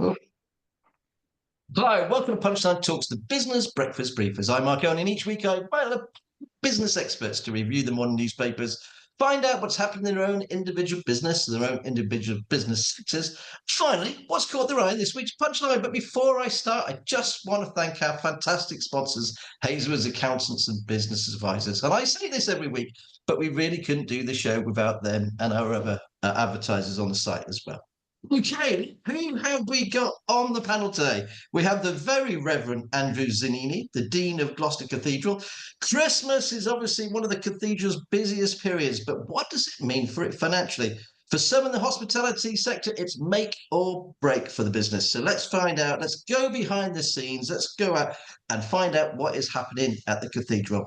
Hello, welcome to Punchline Talks, the business breakfast briefers. I'm Mark Owen, and each week I invite business experts to review the modern newspapers, find out what's happening in their own individual business, their own individual business sectors. Finally, what's caught their eye in this week's Punchline. But before I start, I just want to thank our fantastic sponsors, Hazelwood's Accountants and Business Advisors. And I say this every week, but we really couldn't do the show without them and our other advertisers on the site as well. Okay, who have we got on the panel today? We have the Very Reverend Andrew Zihni, the Dean of Gloucester Cathedral. Christmas is obviously one of the cathedral's busiest periods, but what does it mean for it financially? For some in the hospitality sector, it's make or break for the business. So let's find out. Let's go behind the scenes. Let's go out and find out what is happening at the cathedral.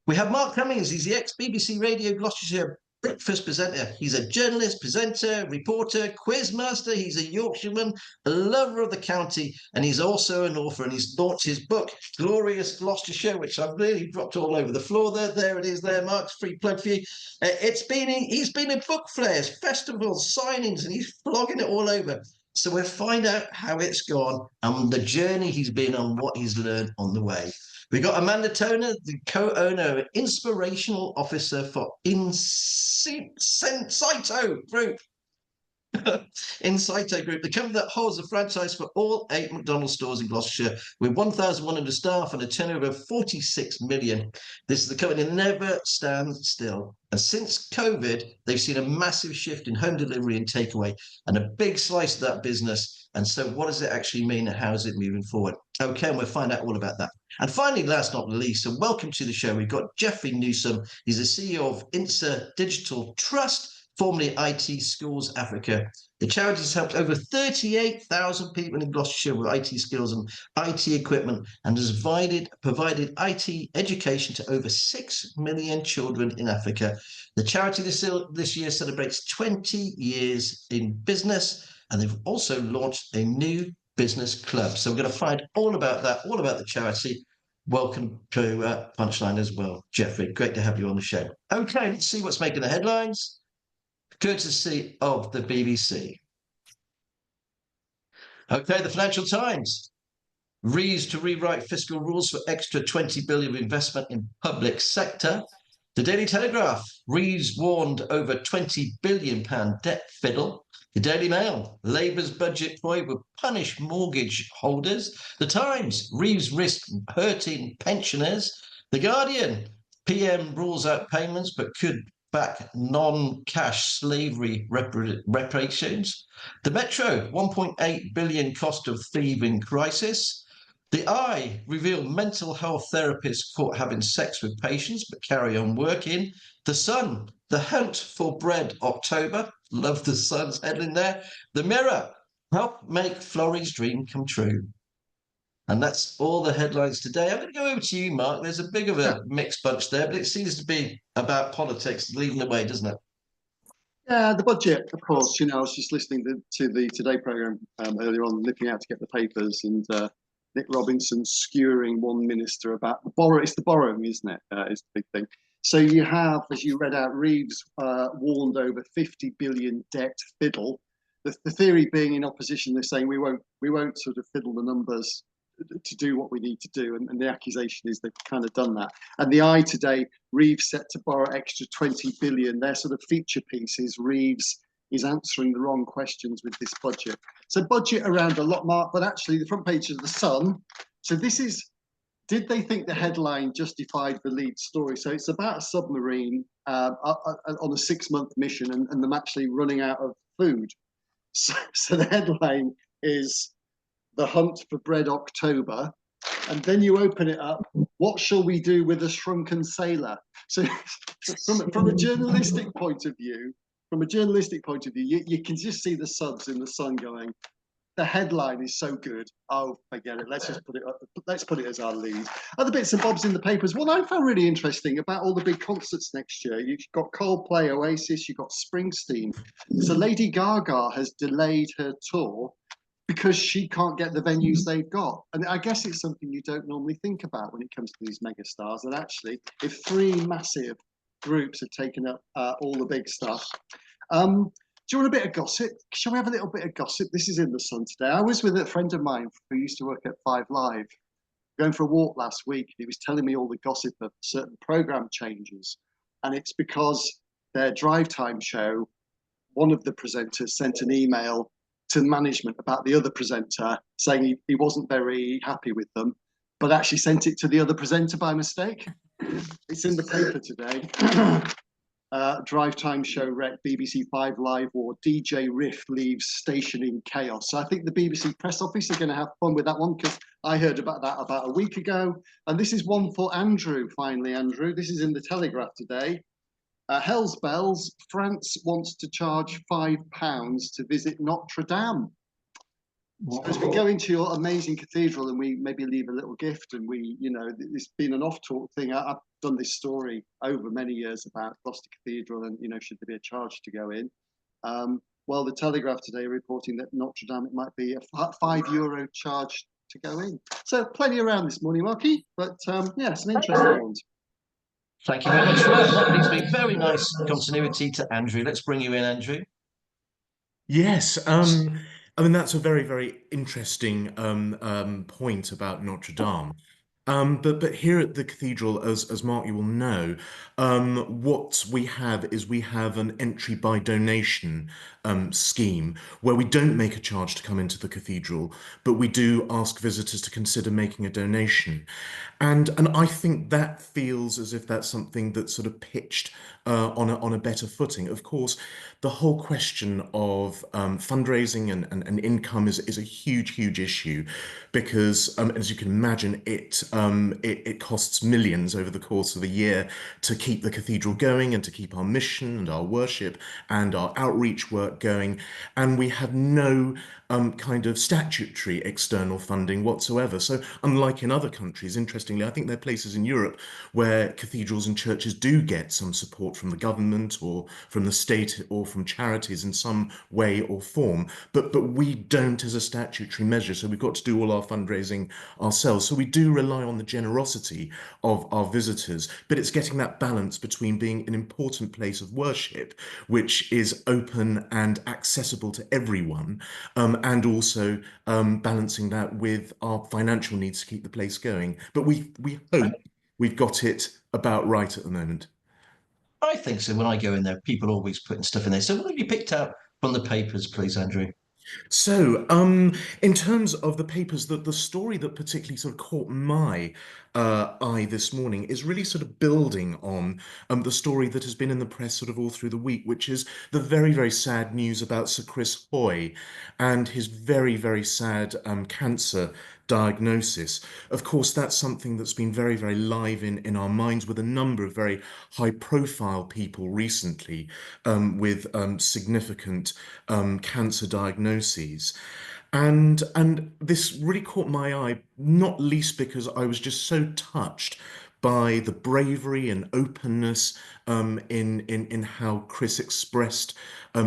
We have Mark Cummings. He's the ex-BBC Radio Gloucestershire breakfast presenter. He's a journalist, presenter, reporter, quiz master. He's a Yorkshireman, a lover of the county, and he's also an author. And he's launched his book, Glorious Gloucestershire, which I've really dropped all over the floor there. There it is there, Mark's free plug for you. He's been at book fairs, festivals, signings, and he's flogging it all over. So we'll find out how it's gone and the journey he's been on, what he's learned on the way. We got Amanda Toner, the co-owner and inspirational officer for Incito Group. Incito Group, the company that holds the franchise for all 8 McDonald's stores in Gloucestershire with 1,100 staff and a turnover of 46 million. This is the company that never stands still. And since COVID, they've seen a massive shift in home delivery and takeaway and a big slice of that business. And so what does it actually mean and how is it moving forward? Okay, and we'll find out all about that. And finally, last but not least, and welcome to the show, we've got Geoffrey Newsome. He's the CEO of Insa Digital Trust, formerly IT Schools Africa. The charity has helped over 38,000 people in Gloucestershire with IT skills and IT equipment and has provided IT education to over 6 million children in Africa. The charity this year celebrates 20 years in business, and they've also launched a new business club. So we're going to find all about that, all about the charity. Welcome to Punchline as well, Geoffrey. Great to have you on the show. Okay, let's see what's making the headlines. Courtesy of the BBC. Okay, the Financial Times. Rees to rewrite fiscal rules for extra 20 billion of investment in public sector. The Daily Telegraph. Rees warned over £20 billion debt fiddle. The Daily Mail. Labour's budget ploy will punish mortgage holders. The Times. Rees risks hurting pensioners. The Guardian. PM rules out payments but could back non-cash slavery reparations. The Metro, 1.8 billion cost of thieving crisis. The Eye revealed mental health therapists caught having sex with patients but carry on working. The Sun, the hunt for bread October. Love the Sun's headline there. The Mirror, help make Florrie's dream come true. And that's all the headlines today. I'm going to go over to you, Mark. There's a bit of a mixed bunch there, but it seems to be about politics leading the way, doesn't it? Yeah, the budget, of course. You know, I was just listening to the Today programme earlier on, nipping out to get the papers, and Nick Robinson skewering one minister about the borrow. It's the borrowing, isn't it? Is the big thing. So you have, as you read out, Reeves warned over 50 billion debt fiddle. The theory being in opposition, they're saying we won't sort of fiddle the numbers to do what we need to do, and the accusation is they've kind of done that. And the Eye today, Reeves set to borrow extra 20 billion. Their sort of feature piece is Reeves is answering the wrong questions with this budget. So budget around a lot, Mark, but actually the front page of the Sun. So this is, did they think the headline justified the lead story? So it's about a submarine on a 6-month mission and them actually running out of food. So the headline is The Hunt for Bread October, and then you open it up, what shall we do with a shrunken sailor? So from a journalistic point of view, you can just see the subs in the Sun going, the headline is so good, oh, forget it, let's just put it up, let's put it as our lead. Other bits and bobs in the papers. What I found really interesting about all the big concerts next year, you've got Coldplay, Oasis, you've got Springsteen. So Lady Gaga has delayed her tour because she can't get the venues they've got. And I guess it's something you don't normally think about when it comes to these mega stars. And actually, if 3 massive groups have taken up all the big stuff. Do you want a bit of gossip? Shall we have a little bit of gossip? This is in the Sun today. I was with a friend of mine who used to work at 5 Live, going for a walk last week. He was telling me all the gossip of certain program changes. And it's because their drive time show, one of the presenters sent an email to management about the other presenter saying he wasn't very happy with them, but actually sent it to the other presenter by mistake. It's in the paper today. Drive time show wreck, BBC 5 Live war, DJ Riff leaves station in chaos. So I think the BBC press office are going to have fun with that one, because I heard about that about a week ago. And this is one for Andrew, finally, Andrew. This is in the Telegraph today. Hell's bells, France wants to charge £5 to visit Notre Dame. So as we go into your amazing cathedral and we maybe leave a little gift, and we, you know, it's been an off-talk thing. I've done this story over many years about Gloucester Cathedral and, you know, should there be a charge to go in? Well, the Telegraph today reporting that Notre Dame, it might be a €5 charge to go in. So plenty around this morning, Marky, but yeah, some interesting ones. Thank you very much for that. That leads me very nice continuity to Andrew. Let's bring you in, Andrew. Yes, I mean, that's a very, very interesting point about Notre Dame. But here at the cathedral, as Mark, you will know, what we have is we have an entry by donation scheme where we don't make a charge to come into the cathedral, but we do ask visitors to consider making a donation. And I think that feels as if that's something that's sort of pitched on a better footing. Of course, the whole question of fundraising and income is a huge issue, because as you can imagine, it costs millions over the course of a year to keep the cathedral going and to keep our mission and our worship and our outreach work going. And we have no kind of statutory external funding whatsoever. So unlike in other countries, interestingly, I think there are places in Europe where cathedrals and churches do get some support from the government or from the state or from charities in some way or form, but we don't as a statutory measure. So we've got to do all our fundraising ourselves. So we do rely on the generosity of our visitors, but it's getting that balance between being an important place of worship, which is open and accessible to everyone, and also balancing that with our financial needs to keep the place going. But we hope we've got it about right at the moment. I think so. When I go in there, people are always putting stuff in there. So what have you picked out from the papers, please, Andrew? So, in terms of the papers, the story that particularly sort of caught my eye this morning is really sort of building on the story that has been in the press sort of all through the week, which is the very, very sad news about Sir Chris Hoy and his very, very sad cancer diagnosis. Of course, that's something that's been very, very live in our minds, with a number of very high-profile people recently with significant cancer diagnoses. And this really caught my eye, not least because I was just so touched by the bravery and openness in how Chris expressed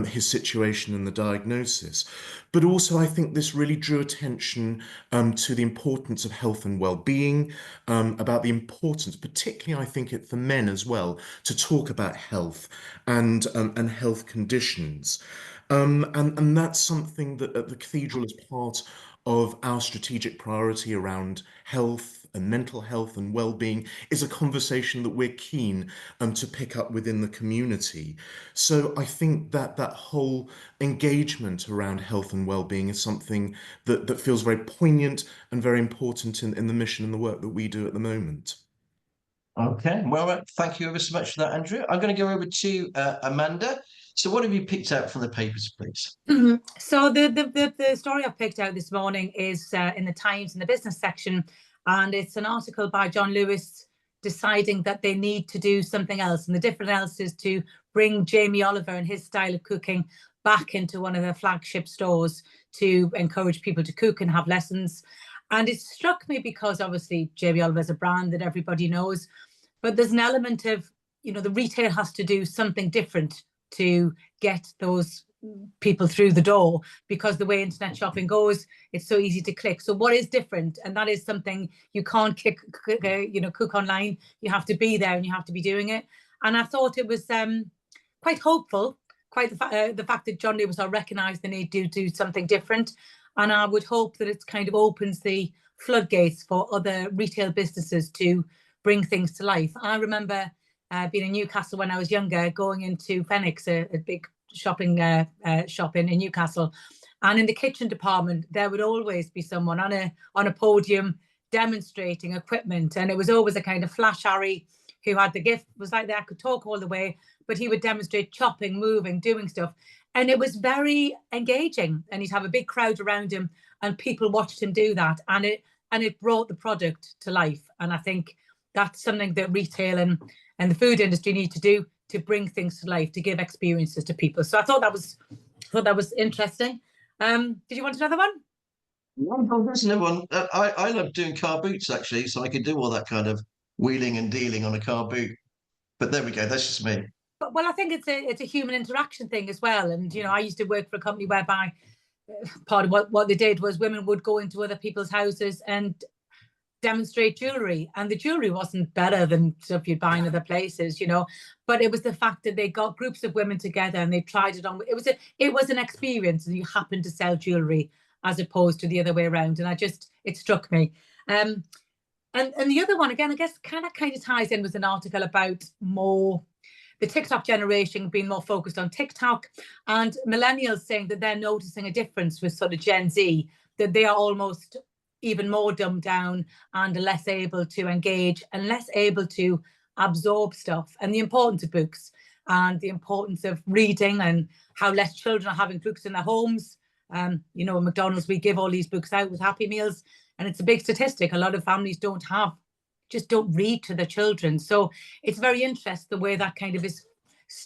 his situation and the diagnosis. But also, I think this really drew attention to the importance of health and well-being, about the importance, particularly I think for men as well, to talk about health and health conditions. And that's something that at the cathedral is part of our strategic priority around health and mental health and well-being, is a conversation that we're keen to pick up within the community. So I think that that whole engagement around health and well-being is something that feels very poignant and very important in the mission and the work that we do at the moment. Okay, well, thank you ever so much for that, Andrew. I'm going to go over to Amanda. So what have you picked out from the papers, please? So the story I've picked out this morning is in the Times in the business section, and it's an article by John Lewis deciding that they need to do something else, and the different else is to bring Jamie Oliver and his style of cooking back into one of their flagship stores to encourage people to cook and have lessons. And it struck me because obviously Jamie Oliver is a brand that everybody knows, but there's an element of, you know, the retail has to do something different to get those people through the door, because the way internet shopping goes, it's so easy to click. So what is different? And that is something you can't cook online. You have to be there and you have to be doing it. And I thought it was quite hopeful, quite the fact that John Lewis recognised the need to do something different. And I would hope that it kind of opens the floodgates for other retail businesses to bring things to life. I remember being in Newcastle when I was younger, going into Phoenix, a big shopping shop in Newcastle. And in the kitchen department, there would always be someone on a podium demonstrating equipment. And it was always a kind of flash Harry who had the gift, was like that, could talk all the way, but he would demonstrate chopping, moving, doing stuff. And it was very engaging. And he'd have a big crowd around him and people watched him do that. And it brought the product to life. And I think that's something that retail and the food industry need to do, to bring things to life, to give experiences to people. So I thought that was interesting. Did you want another one? No, there's another one. I love doing car boots, actually, so I could do all that kind of wheeling and dealing on a car boot. But there we go. That's just me. But, well, I think it's a human interaction thing as well. And, I used to work for a company whereby part of what they did was women would go into other people's houses and demonstrate jewelry, and the jewelry wasn't better than stuff you'd buy in other places, but it was the fact that they got groups of women together and they tried it on. It was an experience, and you happened to sell jewelry as opposed to the other way around. And it struck me. And the other one, again, I guess kind of ties in with an article about more the TikTok generation being more focused on TikTok, and millennials saying that they're noticing a difference with sort of Gen Z, that they are almost even more dumbed down and less able to engage and less able to absorb stuff, and the importance of books and the importance of reading, and how less children are having books in their homes. In McDonald's, we give all these books out with Happy Meals, and it's a big statistic. A lot of families just don't read to their children. So it's very interesting the way that kind of is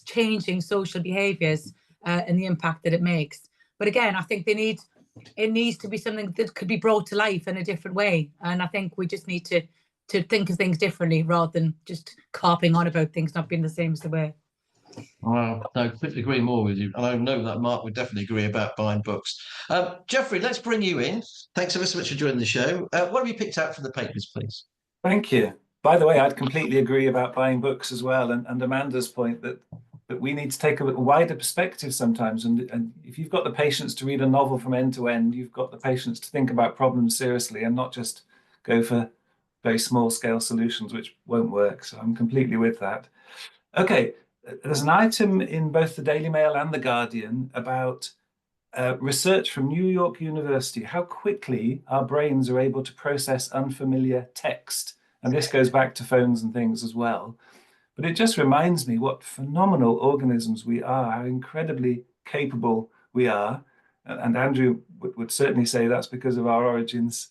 changing social behaviours and the impact that it makes. But again, I think it needs to be something that could be brought to life in a different way. And I think we just need to think of things differently rather than just carping on about things not being the same as they were. Wow, no, couldn't agree more with you. And I know that Mark would definitely agree about buying books. Geoffrey, let's bring you in. Thanks ever so much for joining the show. What have you picked out from the papers, please? Thank you. By the way, I'd completely agree about buying books as well. And Amanda's point that we need to take a wider perspective sometimes. And if you've got the patience to read a novel from end to end, you've got the patience to think about problems seriously and not just go for very small scale solutions, which won't work. So I'm completely with that. Okay, there's an item in both the Daily Mail and the Guardian about research from New York University, how quickly our brains are able to process unfamiliar text. And this goes back to phones and things as well. But it just reminds me what phenomenal organisms we are, how incredibly capable we are. And Andrew would certainly say that's because of our origins,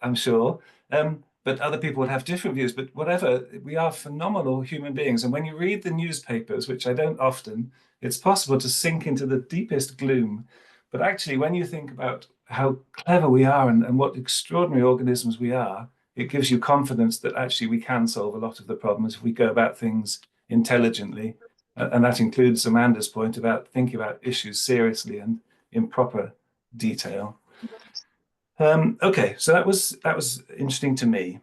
I'm sure. But other people would have different views. But whatever, we are phenomenal human beings. And when you read the newspapers, which I don't often, it's possible to sink into the deepest gloom. But actually, when you think about how clever we are and what extraordinary organisms we are, it gives you confidence that actually we can solve a lot of the problems if we go about things intelligently. And that includes Amanda's point about thinking about issues seriously and in proper detail. Okay, so that was interesting to me.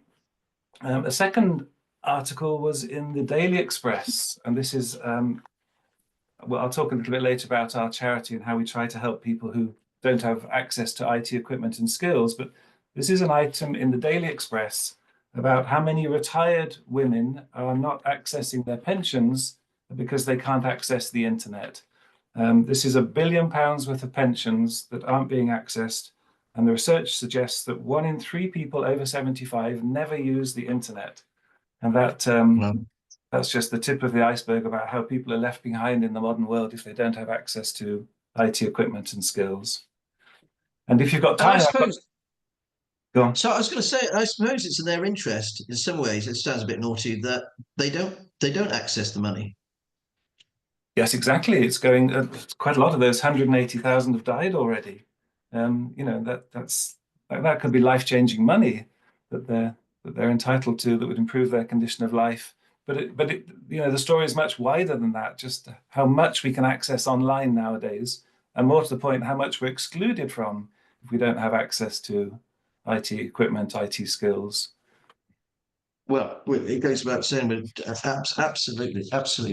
A second article was in the Daily Express, and this is, well, I'll talk a little bit later about our charity and how we try to help people who don't have access to IT equipment and skills, but this is an item in the Daily Express about how many retired women are not accessing their pensions because they can't access the internet. This is £1 billion worth of pensions that aren't being accessed. And the research suggests that 1 in 3 people over 75 never use the internet. And that's just the tip of the iceberg about how people are left behind in the modern world if they don't have access to IT equipment and skills. And if you've got time... Go on. So I was going to say, I suppose it's in their interest, in some ways, it sounds a bit naughty, that they don't access the money. Yes, exactly. It's going, quite a lot of those 180,000 have died already. That could be life-changing money that they're entitled to, that would improve their condition of life. But the story is much wider than that. Just how much we can access online nowadays, and more to the point, how much we're excluded from if we don't have access to IT equipment, IT skills. Well, it goes without saying, but absolutely.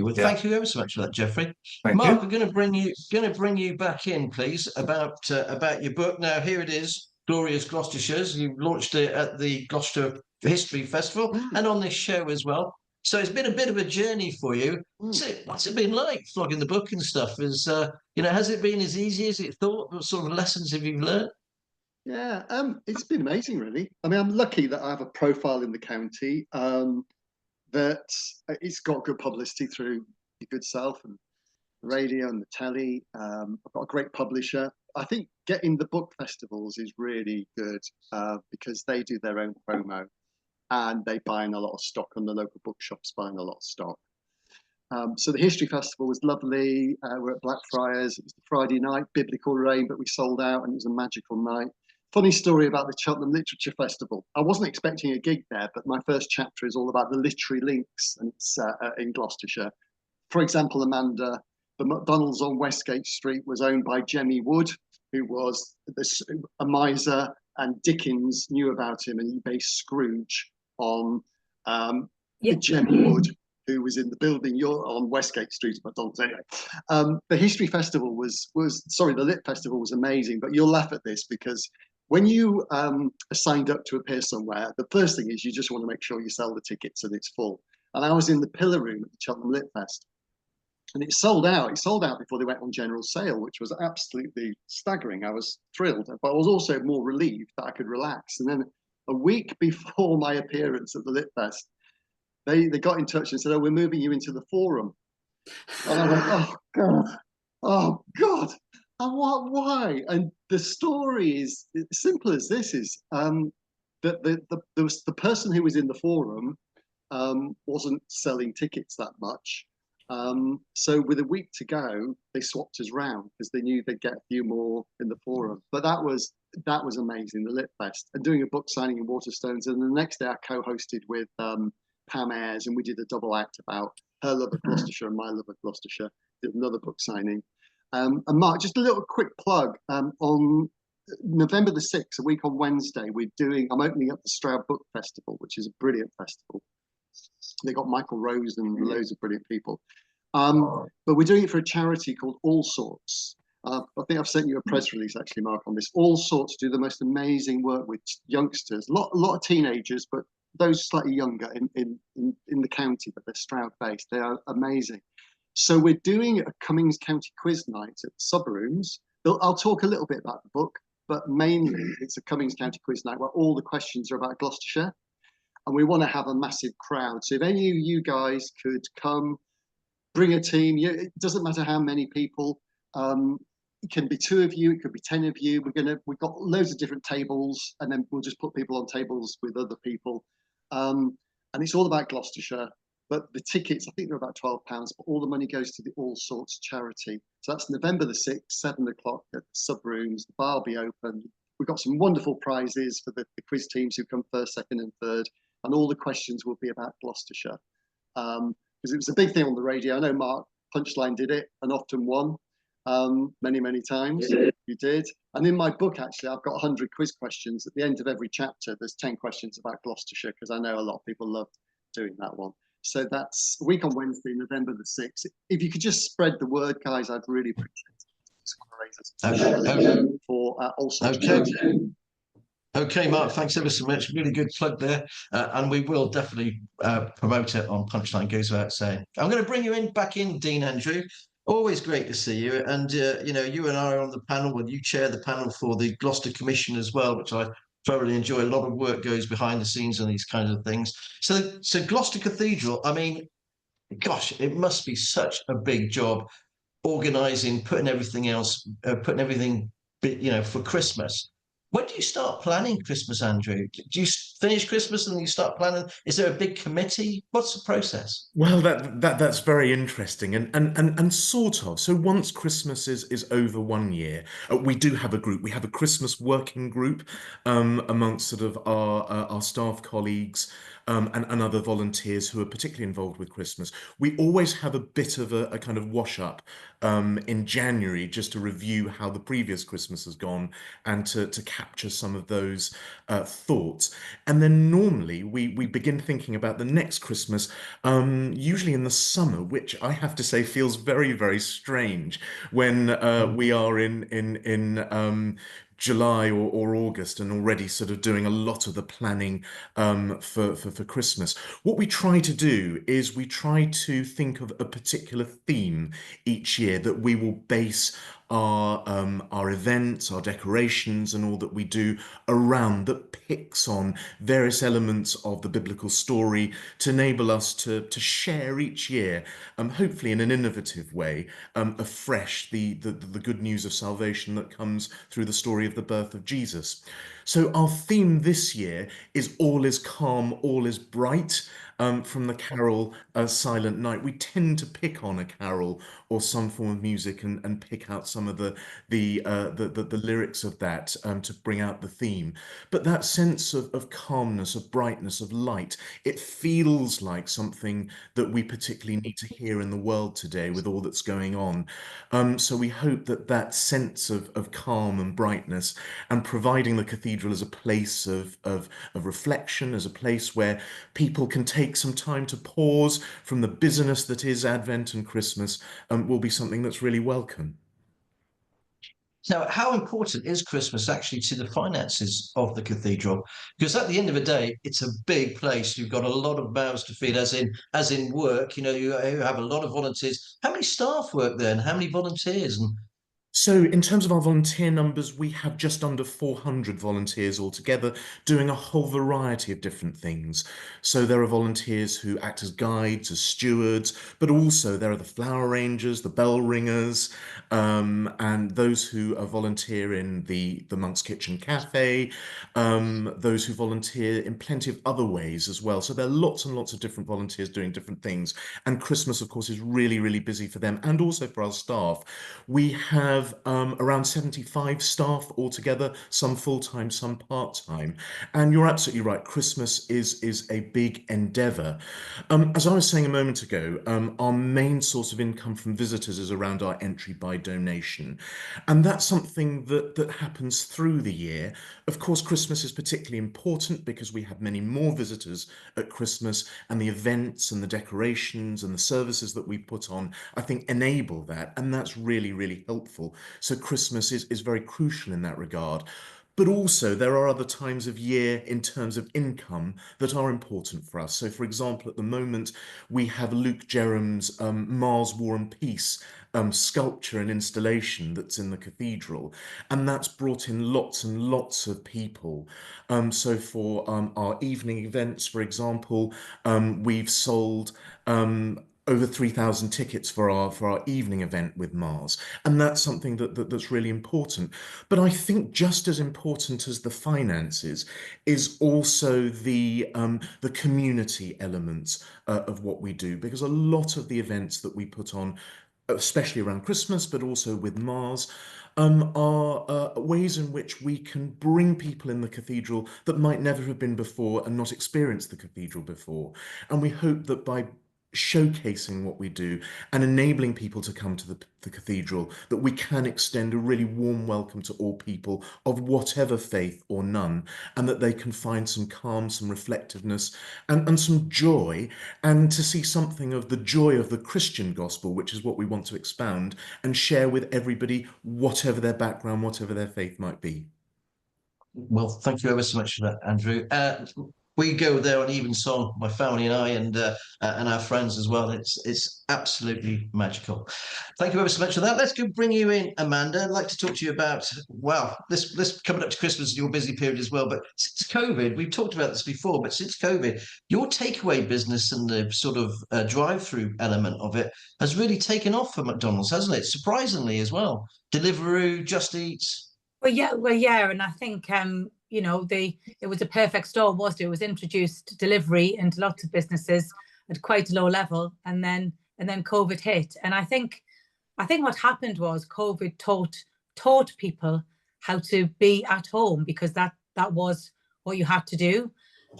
Well, Yeah. thank you ever so much for that, Geoffrey. Thank Mark, you. we're going to bring you back in, please, about your book. Now, here it is, Glorious Gloucestershire's. You launched it at the Gloucester History Festival and on this show as well. So it's been a bit of a journey for you. What's it been like flogging the book and stuff? Has it been as easy as it thought? What sort of lessons have you learned? Yeah, it's been amazing, really. I mean, I'm lucky that I have a profile in the county, that it's got good publicity through your good self and the radio and the telly. I've got a great publisher. I think getting the book festivals is really good because they do their own promo and they buy in a lot of stock, and the local bookshops buying a lot of stock. So the History Festival was lovely. We're at Blackfriars. It was the Friday night, biblical rain, but we sold out and it was a magical night. Funny story about the Cheltenham Literature Festival. I wasn't expecting a gig there, but my first chapter is all about the literary links, and it's in Gloucestershire. For example, Amanda, the McDonald's on Westgate Street was owned by Jemmy Wood, who was a miser, and Dickens knew about him, and he based Scrooge on Jemmy Wood, who was in the building you're on Westgate Street at McDonald's. Anyway, the History Festival the Lit Festival was amazing, but you'll laugh at this because when you are signed up to appear somewhere, the first thing is you just want to make sure you sell the tickets and it's full. And I was in the Pillar Room at the Cheltenham Lit Fest, and it sold out. It sold out before they went on general sale, which was absolutely staggering. I was thrilled, but I was also more relieved that I could relax. And then a week before my appearance at the Lit Fest, they got in touch and said, "Oh, we're moving you into the Forum." And I went, "Oh God, why?" And the story is as simple as this: is that the person who was in the Forum wasn't selling tickets that much. So with a week to go, they swapped us round because they knew they'd get a few more in the Forum. But that was amazing, the Lit Fest, and doing a book signing in Waterstones. And the next day I co-hosted with Pam Ayres, and we did a double act about her love of Gloucestershire and my love of Gloucestershire. Did another book signing. And Mark, just a little quick plug. On November the 6th, a week on Wednesday, I'm opening up the Stroud Book Festival, which is a brilliant festival. They got Michael Rose and loads of brilliant people. But we're doing it for a charity called All Sorts. I think I've sent you a press release, actually, Mark, on this. All Sorts do the most amazing work with youngsters, a lot of teenagers, but those slightly younger in the county, but they're Stroud based. They are amazing. So we're doing a Cummings County quiz night at the Sub Rooms. I'll talk a little bit about the book, but mainly it's a Cummings County quiz night where all the questions are about Gloucestershire. And we want to have a massive crowd. So if any of you guys could come, bring a team. It doesn't matter how many people. It can be 2 of you. It could be 10 of you. We've got loads of different tables, and then we'll just put people on tables with other people. And it's all about Gloucestershire. But the tickets, I think they're about £12, but all the money goes to the All Sorts charity. So that's November the 6th, 7 o'clock at the Sub Rooms. The bar will be open. We've got some wonderful prizes for the quiz teams who come first, second, and third. And all the questions will be about Gloucestershire. Because it was a big thing on the radio. I know Mark Punchline did it and often won many, many times. You did. And in my book, actually, I've got 100 quiz questions. At the end of every chapter, there's 10 questions about Gloucestershire, because I know a lot of people love doing that one. So that's a week on Wednesday, November the 6th. If you could just spread the word, guys, I'd really appreciate it. For All Sorts. Okay, Mark, thanks ever so much. Really good plug there. And we will definitely promote it on Punchline, goes without saying. I'm going to bring you back in, Dean Andrew. Always great to see you. And, you and I are on the panel. Well, you chair the panel for the Gloucester Commission as well, which I thoroughly enjoy. A lot of work goes behind the scenes on these kinds of things. So Gloucester Cathedral, I mean, gosh, it must be such a big job organising, putting everything for Christmas. When do you start planning Christmas, Andrew? Do you finish Christmas and then you start planning? Is there a big committee? What's the process? Well, that's very interesting and sort of. So once Christmas is over 1 year, we do have a group. We have a Christmas working group amongst sort of our staff colleagues. and other volunteers who are particularly involved with Christmas. We always have a bit of a kind of wash up in January, just to review how the previous Christmas has gone and to capture some of those thoughts. And then normally we begin thinking about the next Christmas, usually in the summer, which I have to say feels very, very strange when we are in July or August and already sort of doing a lot of the planning for Christmas. What we try to do is we try to think of a particular theme each year that we will base our events, our decorations, and all that we do around, that picks on various elements of the biblical story to enable us to share each year, hopefully in an innovative way, afresh the good news of salvation that comes through the story of the birth of Jesus. So our theme this year is All is Calm, All is Bright, from the carol Silent Night. We tend to pick on a carol or some form of music and pick out some of the lyrics of that to bring out the theme. But that sense of calmness, of brightness, of light, it feels like something that we particularly need to hear in the world today with all that's going on. So we hope that that sense of calm and brightness, and providing the cathedral as a place of reflection, as a place where people can take some time to pause from the busyness that is Advent and Christmas, will be something that's really welcome. Now, how important is Christmas actually to the finances of the cathedral? Because at the end of the day, it's a big place. You've got a lot of mouths to feed, as in work. You know, you have a lot of volunteers. How many staff work there, and how many volunteers? And so in terms of our volunteer numbers, we have just under 400 volunteers altogether, doing a whole variety of different things. So there are volunteers who act as guides, as stewards, but also there are the flower arrangers, the bell ringers, and those who volunteer in the Monk's Kitchen Cafe, those who volunteer in plenty of other ways as well. So there are lots and lots of different volunteers doing different things. And Christmas, of course, is really, really busy for them, and also for our staff. We have around 75 staff altogether, some full-time, some part-time. And you're absolutely right, Christmas is a big endeavour. As I was saying a moment ago, our main source of income from visitors is around our entry by donation. And that's something that happens through the year. Of course, Christmas is particularly important because we have many more visitors at Christmas, and the events and the decorations and the services that we put on, I think, enable that. And that's really, really helpful. So Christmas is very crucial in that regard. But also there are other times of year in terms of income that are important for us. So for example, at the moment, we have Luke Jerram's Mars, War and Peace sculpture and installation that's in the cathedral. And that's brought in lots and lots of people. So for our evening events, for example, we've sold over 3,000 tickets for our evening event with Mars, and that's something that's really important. But I think just as important as the finances is also the community elements of what we do, because a lot of the events that we put on, especially around Christmas, but also with Mars, are ways in which we can bring people in the cathedral that might never have been before and not experienced the cathedral before. And we hope that by showcasing what we do and enabling people to come to the cathedral, that we can extend a really warm welcome to all people of whatever faith or none, and that they can find some calm, some reflectiveness, and some joy, and to see something of the joy of the Christian gospel, which is what we want to expound and share with everybody, whatever their background, whatever their faith might be. well, thank you ever so much for that, Andrew. We go there on Evensong, my family and I, and our friends as well. It's absolutely magical. Thank you ever so much for that. Let's go bring you in, Amanda. I'd like to talk to you about, well, this coming up to Christmas, your busy period as well. But since COVID, we've talked about this before, but since COVID, your takeaway business and the sort of drive-through element of it has really taken off for McDonald's, hasn't it? Surprisingly as well. Deliveroo, Just Eat. Well, yeah, and I think you know, it was a perfect storm, wasn't it? It was introduced delivery into lots of businesses at quite a low level, and then COVID hit. And I think what happened was COVID taught people how to be at home, because that was what you had to do.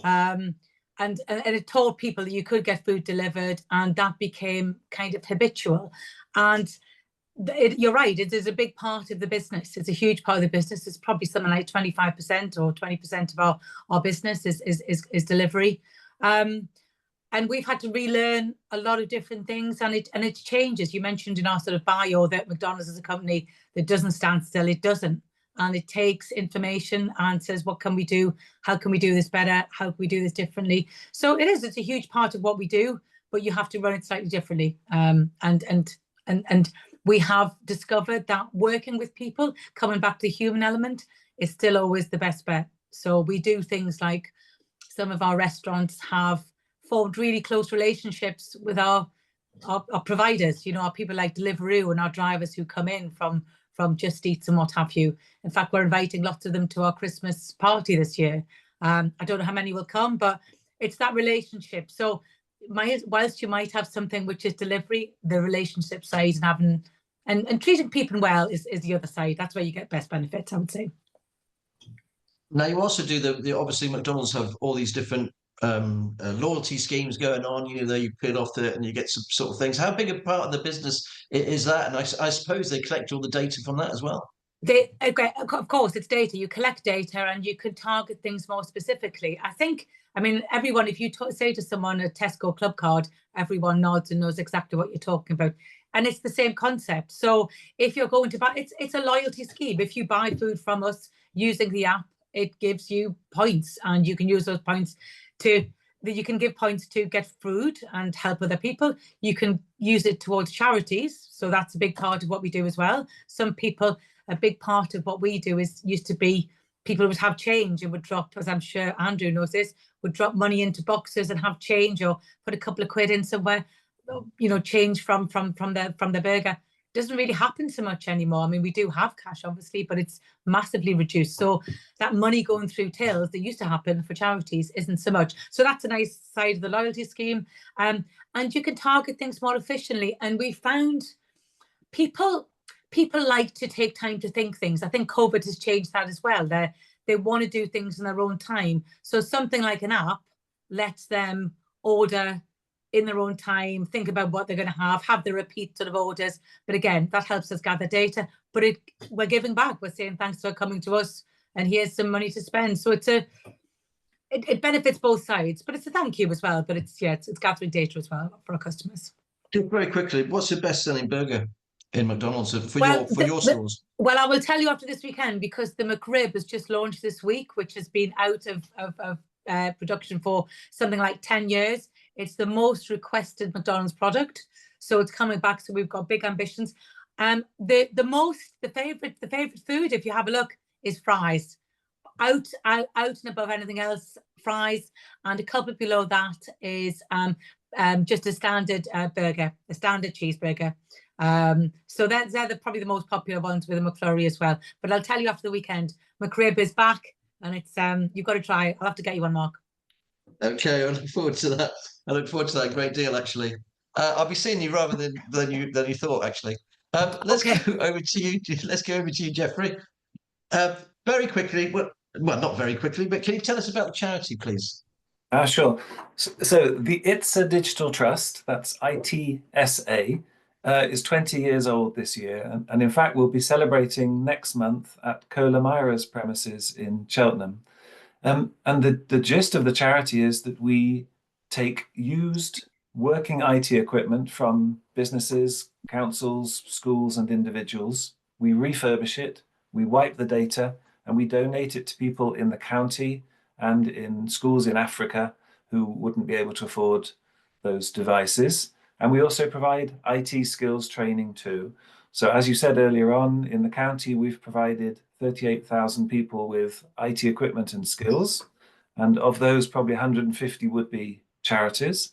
And and it taught people that you could get food delivered, and that became kind of habitual. And you're right, it is a big part of the business. It's a huge part of the business. It's probably something like 25% or 20% of our business is delivery. And we've had to relearn a lot of different things, and it changes. You mentioned in our sort of bio that McDonald's is a company that doesn't stand still. It doesn't. And it takes information and says, what can we do? How can we do this better? How can we do this differently? So it's a huge part of what we do, but you have to run it slightly differently. And we have discovered that working with people, coming back to the human element, is still always the best bet. So we do things like some of our restaurants have formed really close relationships with our providers, our people like Deliveroo and our drivers who come in from Just Eats and what have you. In fact, we're inviting lots of them to our Christmas party this year. I don't know how many will come, but it's that relationship. So whilst you might have something which is delivery, the relationship side and having and treating people well is the other side. That's where you get best benefits, I would say. Now you also do the obviously McDonald's have all these different loyalty schemes going on. You peel off it and you get some sort of things. How big a part of the business is that? And I suppose they collect all the data from that as well. Of course, it's data. You collect data and you can target things more specifically. Everyone, if you say to someone a Tesco club card, everyone nods and knows exactly what you're talking about. And it's the same concept. So if you're going to buy, it's a loyalty scheme. If you buy food from us using the app, it gives you points, and you can use those points you can give points to get food and help other people. You can use it towards charities. So that's a big part of what we do as well. Some people, a big part of what we do used to be people would have change and would drop, as I'm sure Andrew knows this, would drop money into boxes and have change, or put a couple of quid in somewhere, change from the burger. Doesn't really happen so much anymore. We do have cash, obviously, but it's massively reduced. So that money going through tills that used to happen for charities isn't so much. So that's a nice side of the loyalty scheme. And you can target things more efficiently. And we found people like to take time to think things. I think COVID has changed that as well. They want to do things in their own time. So something like an app lets them order in their own time, think about what they're going to have the repeat sort of orders. But again, that helps us gather data. But we're giving back. We're saying thanks for coming to us, and here's some money to spend. So it benefits both sides, but it's a thank you as well. But it's gathering data as well for our customers. Just very quickly, what's the best-selling burger in McDonald's for your stores? Well, I will tell you after this weekend, because the McRib has just launched this week, which has been out of production for something like 10 years. It's the most requested McDonald's product, so it's coming back. So we've got big ambitions. The favorite food, if you have a look, is fries. Out and above anything else, fries, and a couple below that is just a standard burger, a standard cheeseburger. So they're probably the most popular ones, with a McFlurry as well. But I'll tell you after the weekend, McRib is back, and it's you've got to try. I'll have to get you one, Mark. Okay, I look forward to that. I look forward to that a great deal, actually. I'll be seeing you rather than you thought, actually. Let's go over to you. Let's go over to you, Geoffrey. Very quickly, well, not very quickly, but can you tell us about the charity, please? Sure. So the ITSA Digital Trust, that's ITSA, is 20 years old this year. And in fact, we'll be celebrating next month at Cola Myra's premises in Cheltenham. And the gist of the charity is that we take used working IT equipment from businesses, councils, schools, and individuals. We refurbish it, we wipe the data, and we donate it to people in the county and in schools in Africa who wouldn't be able to afford those devices. And we also provide IT skills training too. So as you said earlier on, in the county, we've provided 38,000 people with IT equipment and skills. And of those, probably 150 would be charities.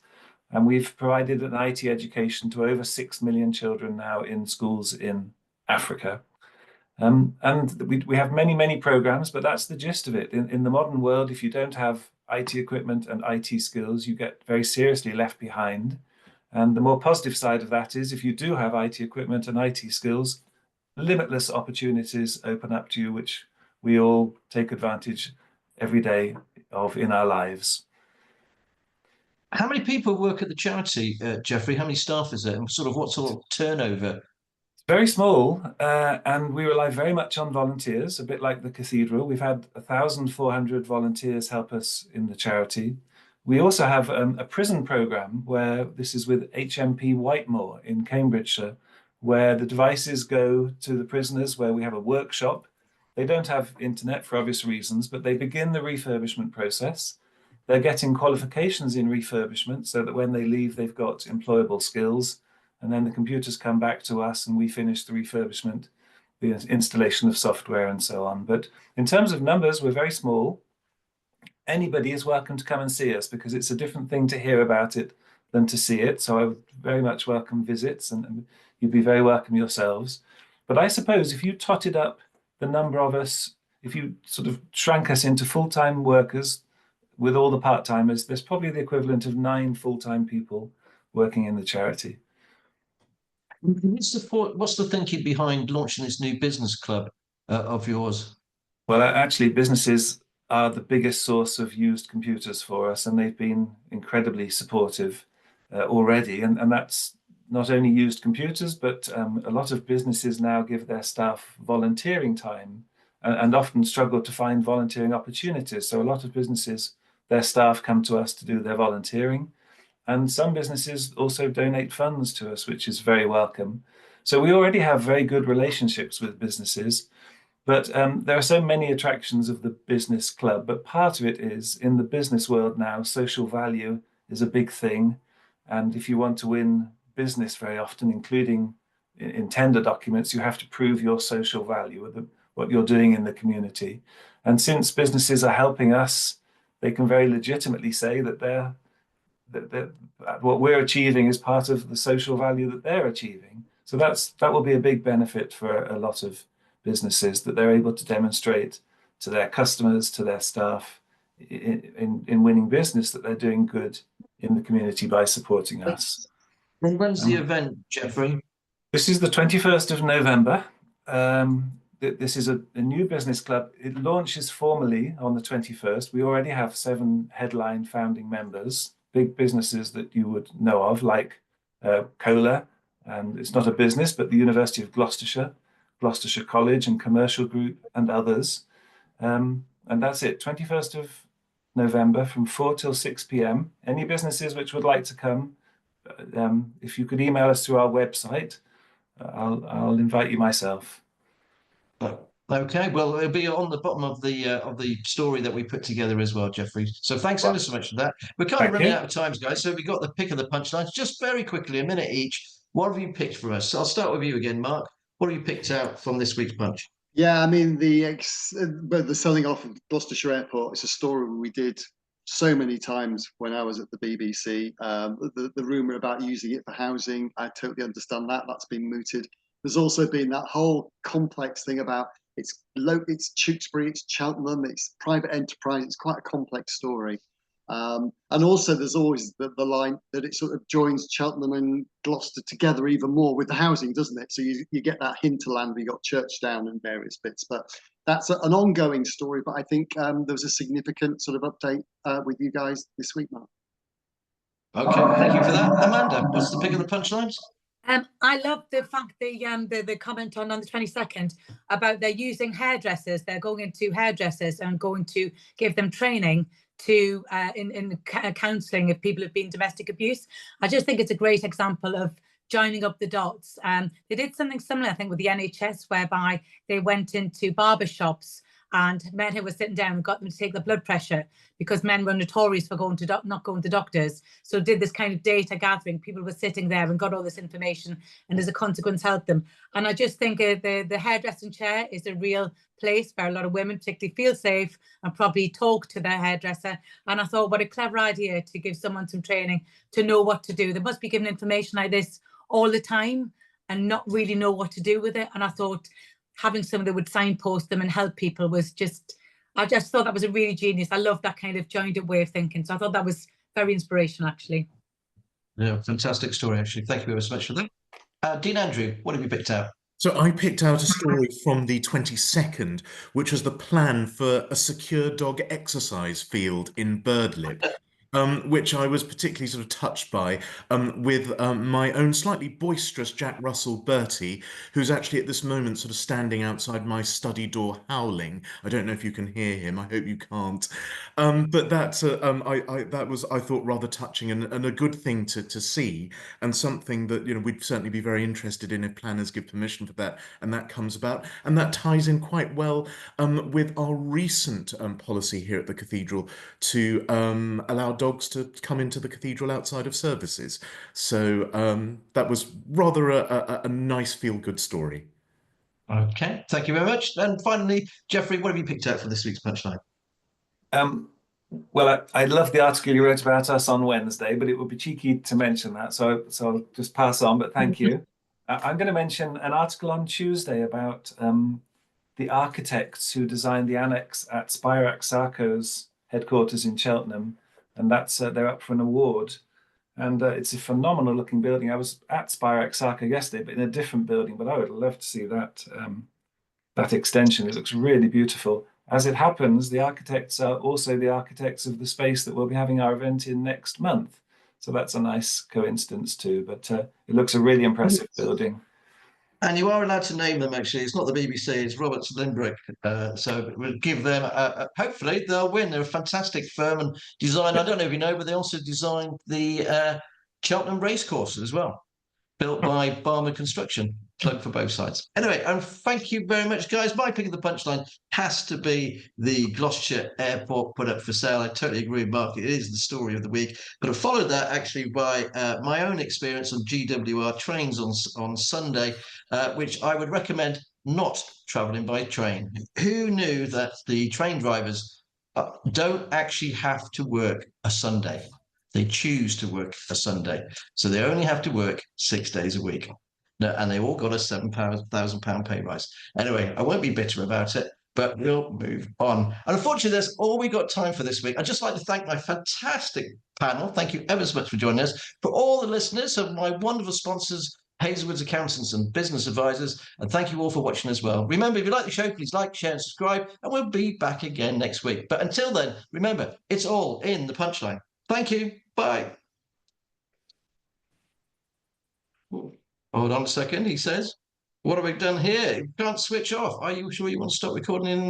And we've provided an IT education to over 6 million children now in schools in Africa. And we have many, many programs, but that's the gist of it. In the modern world, if you don't have IT equipment and IT skills, you get very seriously left behind. And the more positive side of that is, if you do have IT equipment and IT skills, limitless opportunities open up to you, which we all take advantage every day of in our lives. How many people work at the charity, Geoffrey? How many staff is there, and what sort of turnover? Very small, and we rely very much on volunteers, a bit like the cathedral. We've had 1,400 volunteers help us in the charity. We also have a prison program where this is with HMP Whitemoor in Cambridgeshire, where the devices go to the prisoners, where we have a workshop. They don't have internet for obvious reasons, but they begin the refurbishment process. They're getting qualifications in refurbishment so that when they leave, they've got employable skills. And then the computers come back to us and we finish the refurbishment, the installation of software and so on. But in terms of numbers, we're very small. Anybody is welcome to come and see us because it's a different thing to hear about it than to see it. So I would very much welcome visits, and you'd be very welcome yourselves. But I suppose if you totted up the number of us, if you sort of shrank us into full-time workers with all the part-timers, there's probably the equivalent of 9 full-time people working in the charity. What's the thinking behind launching this new business club of yours? Well, actually, businesses are the biggest source of used computers for us, and they've been incredibly supportive already. And that's not only used computers, but a lot of businesses now give their staff volunteering time and often struggle to find volunteering opportunities. So a lot of businesses, their staff come to us to do their volunteering. And some businesses also donate funds to us, which is very welcome. So we already have very good relationships with businesses, but there are so many attractions of the business club. But part of it is, in the business world now, social value is a big thing. And if you want to win business very often, including in tender documents, you have to prove your social value, what you're doing in the community. And since businesses are helping us, they can very legitimately say that what we're achieving is part of the social value that they're achieving. So that will be a big benefit for a lot of businesses, that they're able to demonstrate to their customers, to their staff in winning business, that they're doing good in the community by supporting us. And when's the event, Geoffrey? This is the 21st of November. This is a new business club. It launches formally on the 21st. We already have 7 headline founding members, big businesses that you would know of, like Cola, and it's not a business, but the University of Gloucestershire, Gloucestershire College and Commercial Group, and others. And that's it, 21st of November from 4 till 6 p.m. Any businesses which would like to come, if you could email us through our website, I'll invite you myself. Okay, well, it'll be on the bottom of the story that we put together as well, Geoffrey. So thanks ever so much for that. We're kind of running out of time, guys. So we got the pick of the punchlines. Just very quickly, a minute each. What have you picked for us? So I'll start with you again, Mark. What have you picked out from this week's punch? Yeah, I mean, the selling off of Gloucestershire Airport is a story we did so many times when I was at the BBC. The rumour about using it for housing, I totally understand that. That's been mooted. There's also been that whole complex thing about it's Tewkesbury, it's Cheltenham, it's private enterprise. It's quite a complex story. And also there's always the line that it sort of joins Cheltenham and Gloucester together even more with the housing, doesn't it? So you get that hinterland, we got Churchdown and various bits, but that's an ongoing story. But I think there was a significant sort of update with you guys this week, Mark. Okay, thank you for that. Amanda, what's the pick of the punchlines? I love the fact the comment on the 22nd about they're using hairdressers. They're going into hairdressers and going to give them training to in counselling if people have been domestic abuse. I just think it's a great example of joining up the dots. They did something similar, I think, with the NHS, whereby they went into barber shops and men who were sitting down and got them to take the blood pressure, because men were notorious for not going to doctors. So did this kind of data gathering. People were sitting there and got all this information, and as a consequence helped them. And I just think the hairdressing chair is a real place where a lot of women particularly feel safe and probably talk to their hairdresser. And I thought, what a clever idea to give someone some training to know what to do. They must be given information like this all the time and not really know what to do with it. And I thought having someone that would signpost them and help people was I just thought that was a really genius. I love that kind of joined up way of thinking. So I thought that was very inspirational, actually. Yeah, fantastic story, actually. Thank you very much for that. Dean Andrew, what have you picked out? So I picked out a story from the 22nd, which was the plan for a secure dog exercise field in Birdlip. which I was particularly sort of touched by, with my own slightly boisterous Jack Russell Bertie, who's actually at this moment sort of standing outside my study door howling. I don't know if you can hear him. I hope you can't. But that that was, I thought, rather touching and a good thing to see, and something that, you know, we'd certainly be very interested in if planners give permission for that, and that comes about, and that ties in quite well with our recent policy here at the cathedral to allow dogs to come into the cathedral outside of services. So that was rather a nice feel-good story. Okay, thank you very much. And finally, Geoffrey, what have you picked out for this week's Punchline? Well, I love the article you wrote about us on Wednesday, but it would be cheeky to mention that, so I'll just pass on, but thank you. I'm going to mention an article on Tuesday about the architects who designed the annex at Spirax Sarco's headquarters in Cheltenham, and that's they're up for an award. And it's a phenomenal looking building. I was at Spirax Sarco yesterday, but in a different building, but I would love to see that that extension. It looks really beautiful. As it happens, the architects are also the architects of the space that we'll be having our event in next month. So that's a nice coincidence too, but it looks a really impressive building. And you are allowed to name them, actually. It's not the BBC, it's Roberts Limbrick. So we'll give them, hopefully they'll win. They're a fantastic firm and design. I don't know if you know, but they also designed the Cheltenham Racecourse as well, built by Barmer Construction. Plug for both sides. Anyway, and thank you very much, guys. My pick of the Punchline has to be the Gloucestershire Airport put up for sale. I totally agree with Mark. It is the story of the week. But I followed that actually by my own experience on GWR trains on Sunday, which I would recommend not travelling by train. Who knew that the train drivers don't actually have to work a Sunday? They choose to work a Sunday. So they only have to work 6 days a week. No, and they all got a £7,000 pay rise. Anyway, I won't be bitter about it, but we'll move on. And unfortunately, that's all we got time for this week. I'd just like to thank my fantastic panel. Thank you ever so much for joining us. For all the listeners of my wonderful sponsors, Hazelwood's Accountants and Business Advisors, and thank you all for watching as well. Remember, if you like the show, please like, share, and subscribe, and we'll be back again next week. But until then, remember, it's all in the Punchline. Thank you. Bye. Hold on a second, he says. What have we done here? You can't switch off. Are you sure you want to stop recording in